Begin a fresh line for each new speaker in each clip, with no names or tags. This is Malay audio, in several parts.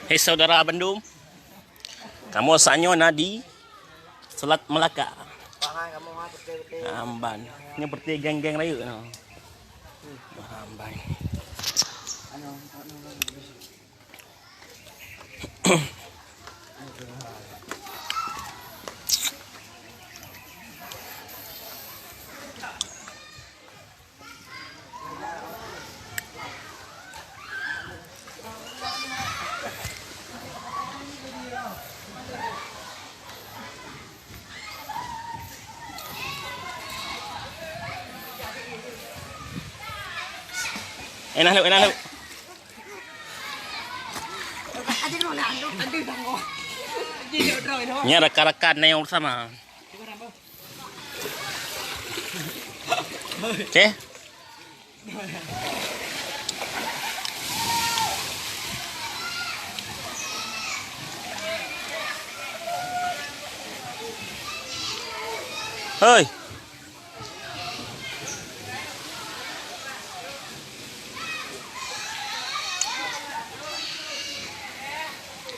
Hei saudara Bandung, kamu sanyo nadi Selat Melaka. Amban, ini berarti geng-geng rayu. Amban. Enak lu. Ini rekan-rekan yang bersama. Oke. Hoi.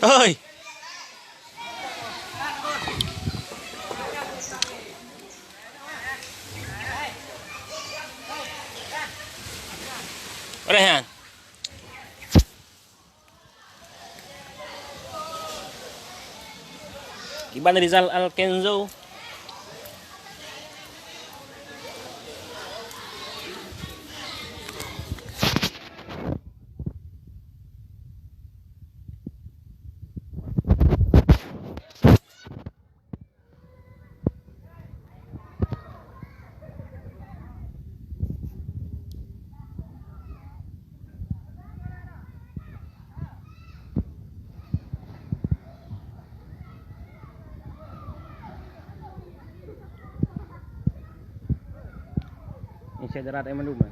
Oi. Rehan. Iban Rizal Alkenzo. Ini sederat Emanduman.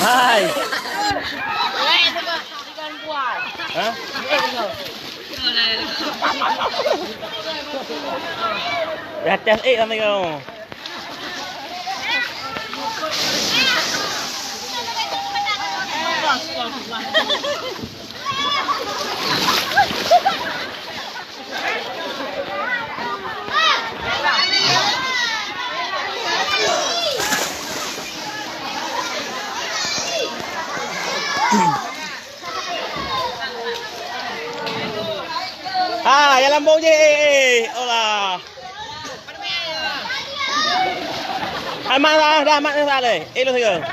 Hai. Hah? Ya tes sampai kau. Ah, ya lambung je. Olah. Amat dah amat dah le. Lu sekarang.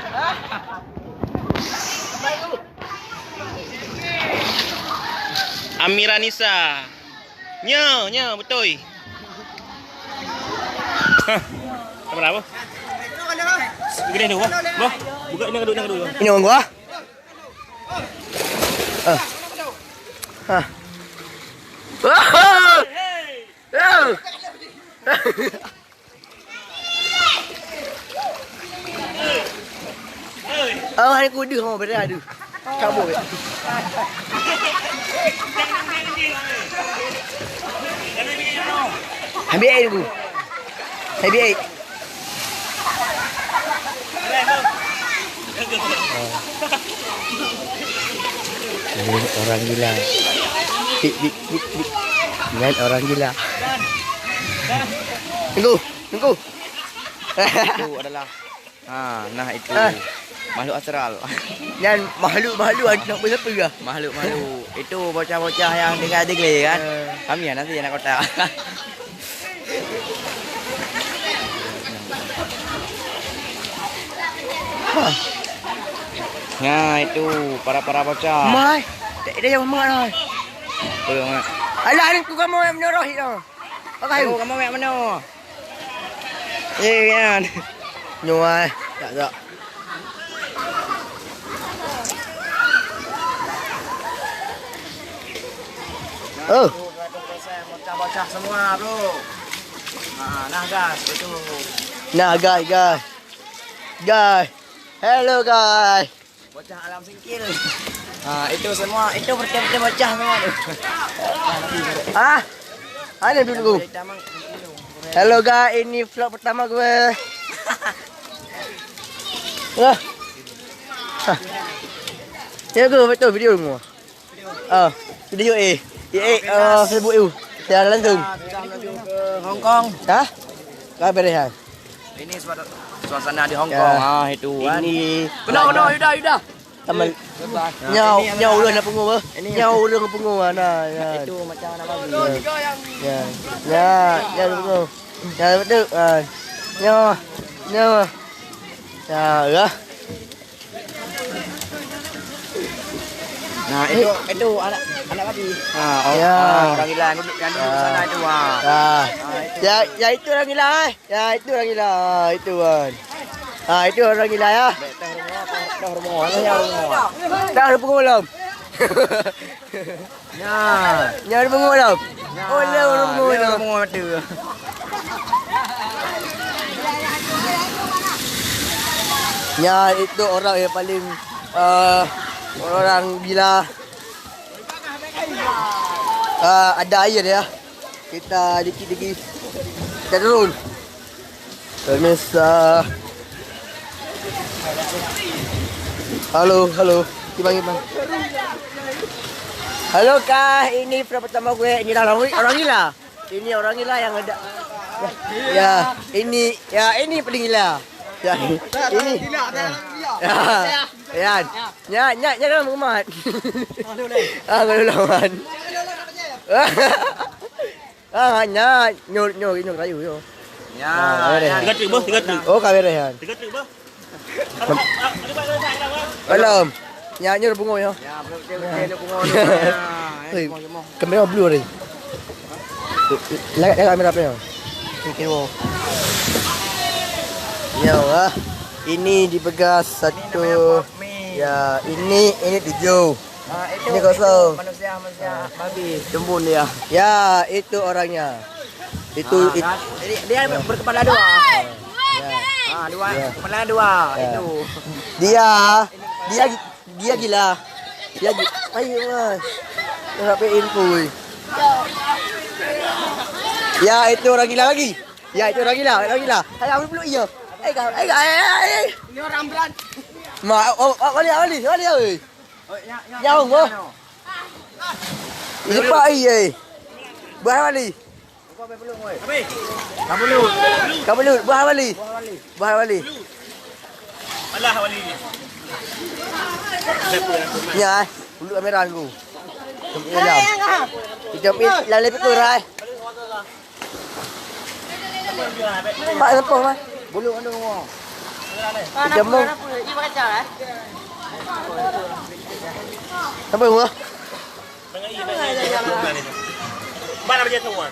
Amira Nisa. Nya, betul. Hah. Apa? Gini dulu, Boh. Buka ini dulu.
Ini orang gua. Hari kudu mau berada. Cabut. Habis air tu. Habis air. Orang gila. Bik. Lihat orang gila. Tunggu. Itu adalah nah itu makhluk astral. Dan makhluk nak berapa ke? Makhluk. Itu bocah-bocah yang dengar-dengar kan. Kami ya nanti anak kota. Nah itu para bocah. Mai, dia yang mana? Belum. Alah, aku kamu yang menoroh itu. Pakai kamu yang mana? Kan. Nyuai, tak. Oh.
Bocah-bocah semua, bro. Nah, guys, itu.
Nah, guys. Hello, guys.
Bocah alam singkil. Itu semua, itu bertiap-tiap bocah semua tuh.
Ah. Ada dulu. Hello, guys. Ini vlog pertama gue. Wah. Ya gue betul video semua. Video Facebook itu. Saya langsung.
Sudah menuju ke Hong Kong.
Hah? Kau berehan.
Ini suasana di Hong Kong. Itu kan.
Ini.
Udah.
Teman. Nyau lu nak punggung apa? Nyau lu nak punggung mana?
Itu macam mana bagus.
Ya, lu punggung. Ya betul. Nyau. Ya.
Nah, itu anak tadi. Orang gila yang duduk di sana itu.
Ya itu orang gila. Itu kan. Itu orang gila ya. Dah punggung belum? Ya punggung belum? Oh, belum punggung tu. Ya itu orang yang paling orang gila. Ada air ya. Kita dikit-dikit kita turun. Terus halo. Gimana? Halo Kak, ini vlog pertama gue. Ini orang gila. Ini orang gila yang ada. Ya, ini paling gila. Ya, ini. Ya, dalam rumah. Kalau lawan. Nyor kayu yo.
Tiga truk bos, 3 truk.
Oh, kaberehan.
3 truk bos.
Belum. Nyor bungo yo. Kamera blue ni. Lihat kamera apa yo? Kira. Ya, ini dipegas satu. Ya, ini 7. Ini kosong.
Manusia babi, jembun dia.
Ya, itu orangnya. Itu
dia berkepala 2. Kepala 2 itu.
Dia gila. Ayo mas. Sampai info. Ya, itu orang gila lagi. Ayo peluk iya. Ini orang berat. Balik. Jauh mo. Lepas ai. Buah bali. Kamu buah bali.
Alah wali ni.
Ya, bulu kamera aku. Jom lalu lebih kurang. Pak lepas mas.
Bulu anu semua.
Jom. Apa semua?
Mana macam semua?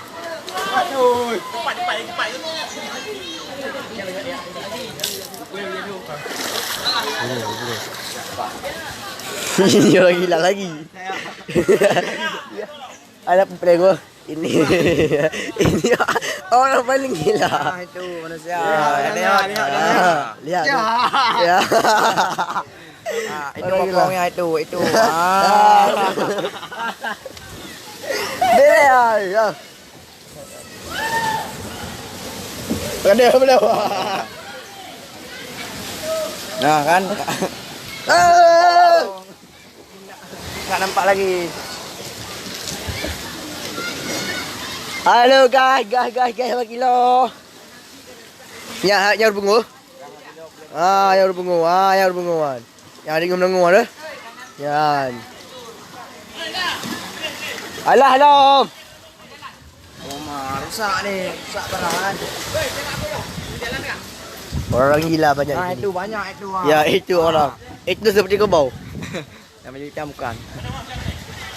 Cepat.
Ini orang gila lagi. Ada pemprego. Ini orang paling gila.
Itu manusia.
Lihat. Ya.
Itu pokoknya itu.
Ya. Belum.
Nah kan. Nggak nampak lagi.
Halo guys, berapa kilo? Ya, nyaur bungo. Nyaur bungoan. Yang ada ngomong ada. Yan. Alah.
Rusak nih, rusak beneran.
Orang gila banyak.
Nah, itu banyak itu.
Ya, itu orang. Itu seperti kebau.
Yang baju hitam bukan.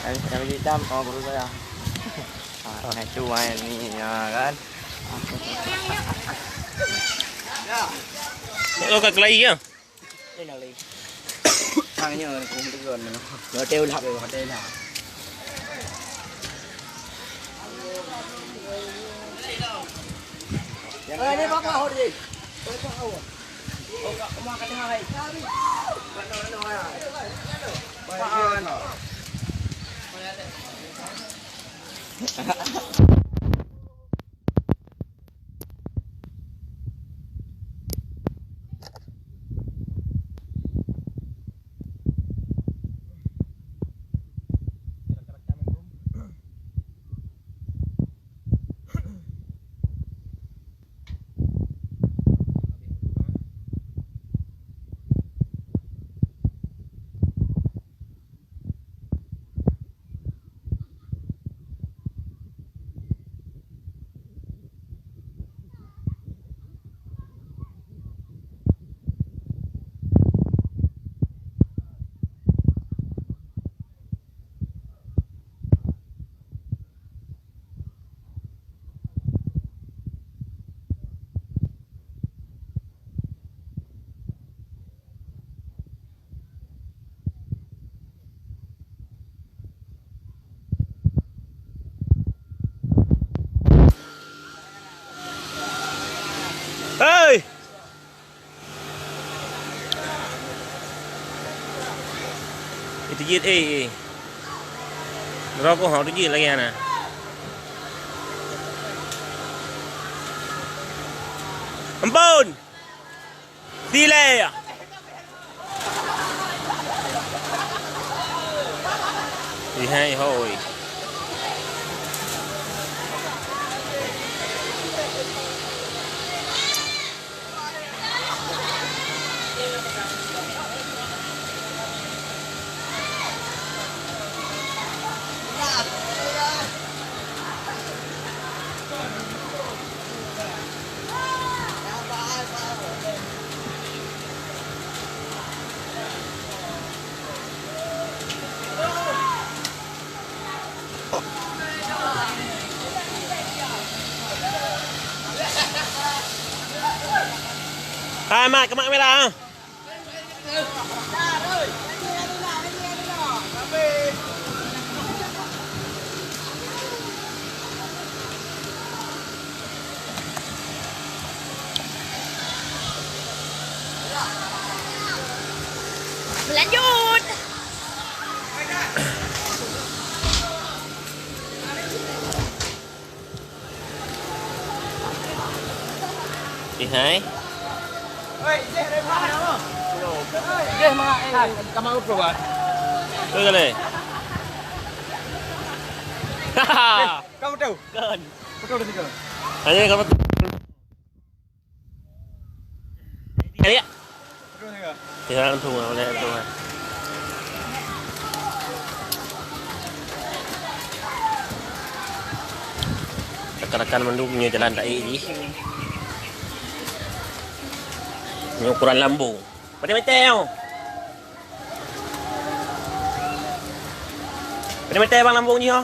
Yang baju hitam guru saya. Nah, itu ini ya kan.
Oh, kat kelai ya.
Đây là ly. Thằng như là cũng được gần nó. Nó treo lặp rồi, treo lặp. Ini bakal hor je. Oh, kamu angkat tengah hai.
Hei! Itu jit rokok họ itu jit lagi ana. Ampun. Delay. Đi hai hồi. Hai Mat, ke mak merah.
Lanjut.
Đi hai.
Kamu proba.
Cái này.
Kamu tahu?
Kan.
Betul di situ.
Hanya kalau Kali ya.
Betul di situ.
Tidak langsung oleh Tuhan. Rekan-rekan mendukungnya jalan tak ini. Ini ukuran lambung. Pada metel. Pada metel bang lambung ni ho.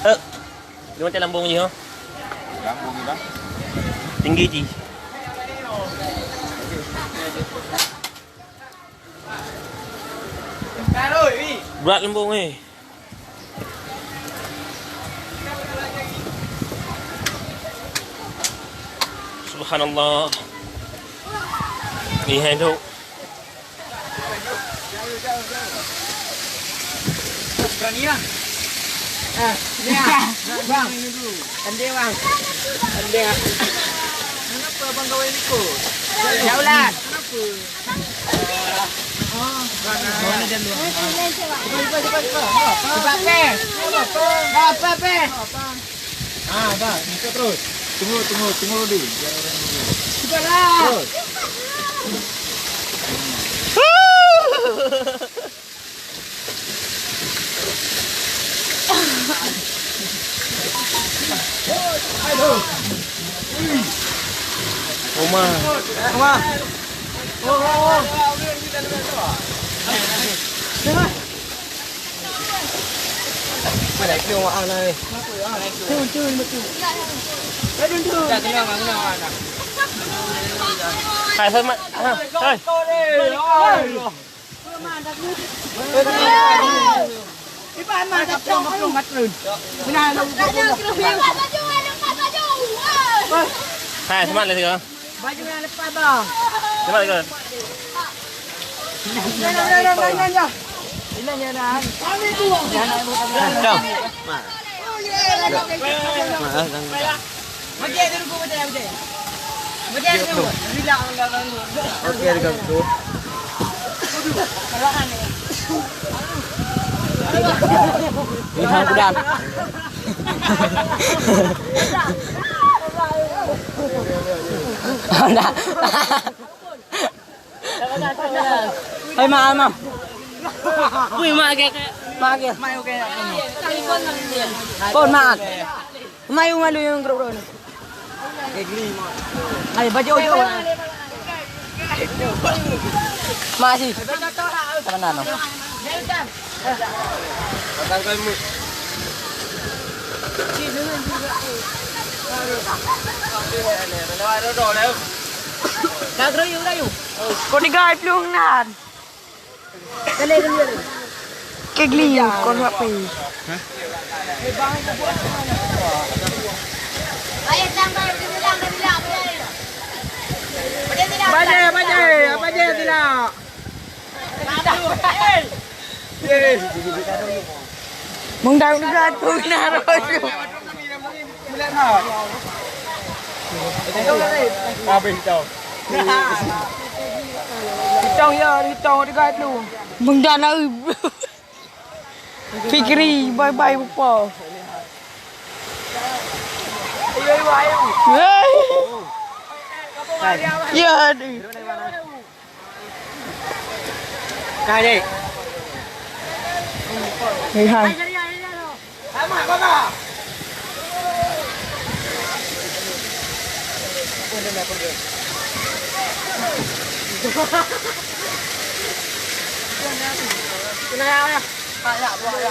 Pada metel lambung ni ho.
Lambung ni bang.
Tinggi ji. Berat lambung ni. Subhanallah. Ni hai tu.
Berani bang. Ni bang. Andai bang. Andai. Kenapa bang kau ini ikut? Jauhlah. Kenapa? Mana jam dua? Cepat. Cepat pe. Apa pe? Bang, ikut terus. Tunggu dulu. Biar orang dulu. Cepatlah. Terus. Aduh.
Oma.
Oh. Mana kau orang ni? Turun betul. Dah kenal anak.
Hai thôi mày. Thôi.
Di mana dah plong mat run. Mana lu?
Maju.
Hai, semangat lagi kau.
Baju yang lepas bang.
Semangat kau.
Jangan. Ini jangan.
Jom.
Bagi dia dulu bagi dia. Bagi dia dulu. Bila enggak ganggu.
Okey dekat tu. Ini hang kudan. Dah. Hai mak.
Wih, mak kayak
Mak ke? Pon mak. Mayu malu yang geruk ni. Hai baju ojo. Masih. Mana no? Kau ni guide luôn nè. Cái gli con hoa pì.
Apa je tidak?
Mừng đầu nó ra tôi nè rồi.
Habis kau.
Trong giờ đi to đi guide luôn. Mừng đàn ơi. Fikri bye bye bapa. Ya đi.
Kau ni.
Hai hai.